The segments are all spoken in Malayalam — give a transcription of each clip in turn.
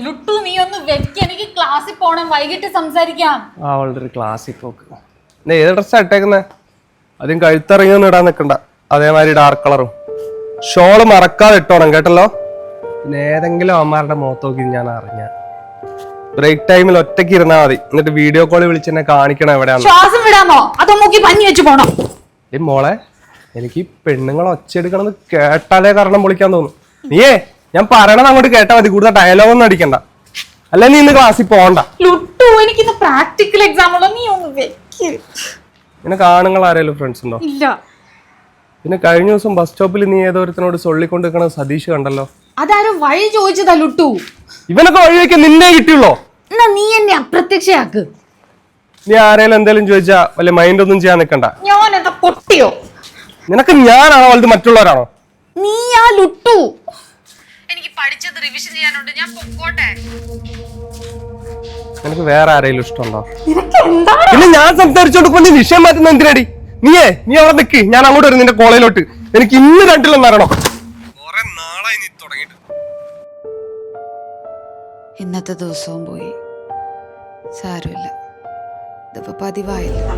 ലുട്ടു നീ ഒന്ന് വെക്ക്, എനിക്ക് ക്ലാസ്സിൽ പോണം, വൈകിട്ട് സംസാരിക്കാം. അവളുടെ ഒരു ക്ലാസ്സിൽ പോക്ക്. ഏത് ഡ്രസ്സാ ഇട്ടേക്കുന്നേ? ആദ്യം കഴുത്തിറങ്ങിയൊന്നും ഇടാൻ നിൽക്കണ്ട. അതേമാതിരി ഡാർക്ക് കളറും ഷോള് മറക്കാതെ ഇട്ടോണം കേട്ടല്ലോ. പിന്നെ ഏതെങ്കിലും അമ്മമാരുടെ മുഖത്ത് നോക്കി ഞാൻ അറിഞ്ഞ ബ്രേക്ക് ടൈമിൽ ഒറ്റയ്ക്ക് ഇരുന്നാ മതി. എന്നിട്ട് വീഡിയോ കോളിൽ വിളിച്ചെന്നെ കാണിക്കണം എവിടെയാണ്. ശ്വാസം വിടാമോ അതോ മൂക്കി പഞ്ഞി വെച്ച് പോണോ? മോളെ, എനിക്ക് ഈ പെണ്ണുങ്ങൾ ഒച്ചയെടുക്കണമെന്ന് കേട്ടാലേ കാരണം പൊളിക്കാൻ തോന്നും. നീയേ ഞാൻ പറയണത് അങ്ങോട്ട് കേട്ടാ മതി, കൂടുതൽ ഡയലോഗൊന്നും അടിക്കണ്ട. അല്ലെ നീ ഇന്ന് ക്ലാസ്സിൽ പോകണ്ട. ലുട്ടു എനിക്കിന്ന് പ്രാക്ടിക്കൽ എക്സാം ഉള്ളൂ, നീ ഒന്ന് വെക്ക്. നിനക്ക് ആണുങ്ങൾ ആരെങ്കിലും ഫ്രണ്ട്സ് ഉണ്ടോ? ഇല്ല. പിന്നെ കഴിഞ്ഞ ദിവസം ബസ് സ്റ്റോപ്പിൽ നീ ഏതോരത്തിനോട് സൊള്ളിക്കൊണ്ട് നിൽക്കണത് സതീഷ് കണ്ടല്ലോ. അതാരും വഴി ചോദിച്ചതാ ലുട്ടു. ഇവനൊക്കെ വഴി വയ്ക്കാൻ നിന്നെ കിട്ടിയുള്ളോ? എന്നാ നീ എന്നെ അപ്രത്യക്ഷയാക്ക്. നീ ആരെങ്കിലും എന്തെങ്കിലും ചോദിച്ചാ വല്ല മൈൻഡ് ഒന്നും ചെയ്യാൻ നിൽക്കണ്ട. ഞാൻ എന്താ പൊട്ടിയോ? നിനക്ക് ഞാനാണോ വലുത് മറ്റുള്ളവരാണോ? നീ ആ ലുട്ടു. എനിക്ക് പഠിച്ചത് റിവിഷൻ ചെയ്യാനുണ്ട്, ഞാൻ പൊക്കോട്ടെ. നിനക്ക് വേറെ ആരെങ്കിലും ഇഷ്ടമുണ്ടോ? നിനക്ക് എന്താണ്? പിന്നെ ഞാൻ സംസാരിച്ചോണ്ട് നീ വിഷയം മാറ്റുന്ന എന്തിനാടി? നീ അവിടെ നിൽക്ക്, ഞാൻ അങ്ങോട്ട് വരും നിന്റെ കോളേജിലോട്ട്. എനിക്ക് ഇന്ന് രണ്ടിലൊന്നും അറിയണം. ഇന്നത്തെ ദിവസവും പോയി, സാരമില്ല, ഇതിപ്പോ പതിവായില്ല.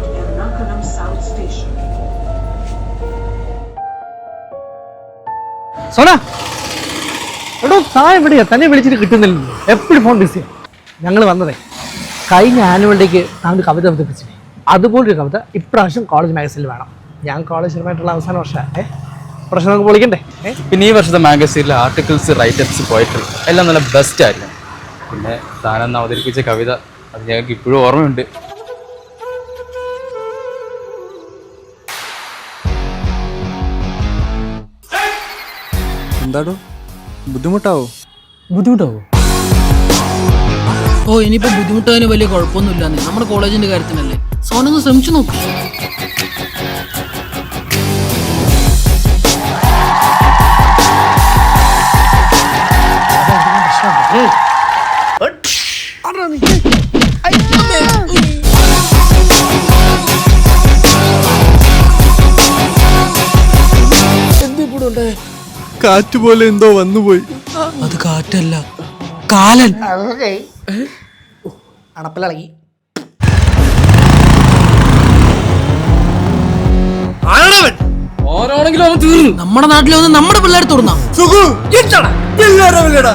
സോന, എടോ താ എവിടെയാ? തന്നെ വിളിച്ചിട്ട് കിട്ടുന്നില്ലല്ലോ, എപ്പോഴും ഫോൺ ബിസിയാ. ഞങ്ങൾ വന്നതേ കഴിഞ്ഞ ആനുവൽ ഡേക്ക് നാം ഒരു കവിത അവതരിപ്പിച്ചില്ലേ, അതുപോലൊരു കവിത ഇപ്രാവശ്യം കോളേജ് മാഗസീനിൽ വേണം. ഞാൻ കോളേജുമായിട്ടുള്ള അവസാന വർഷമാണ്, പ്രശ്നം നമുക്ക് പൊളിക്കണ്ടേ? പിന്നെ ഈ വർഷത്തെ മാഗസീനിലെ ആർട്ടിക്കിൾസ്, റൈറ്റപ്സ്, പോയട്രി എല്ലാം നല്ല ബെസ്റ്റ് ആയിരുന്നു. പിന്നെ താനെന്ന് അവതരിപ്പിച്ച കവിത അത് ഞങ്ങൾക്ക് ഇപ്പോഴും ഓർമ്മയുണ്ട്. എന്താടോ ബുദ്ധിമുട്ടാവോ? ബുദ്ധിമുട്ടാവോ? ഓ ഇനിയിപ്പോ ബുദ്ധിമുട്ടതിന് വലിയ കുഴപ്പമൊന്നുമില്ലാന്ന്, നമ്മുടെ കോളേജിന്റെ കാര്യത്തിനല്ലേ. സോനൊന്ന് ശ്രമിച്ചു നോക്കൂ. കാറ്റ് പോലെ എന്തോ വന്നുപോയി. അത് കാറ്റല്ല, കാലൻ. അണപ്പിലിളകി. ഓരോണെങ്കിലും അവൻ തീർന്നു. നമ്മുടെ നാട്ടിൽ വന്ന് നമ്മുടെ പിള്ളേർ തുറന്ന പിള്ളേരെ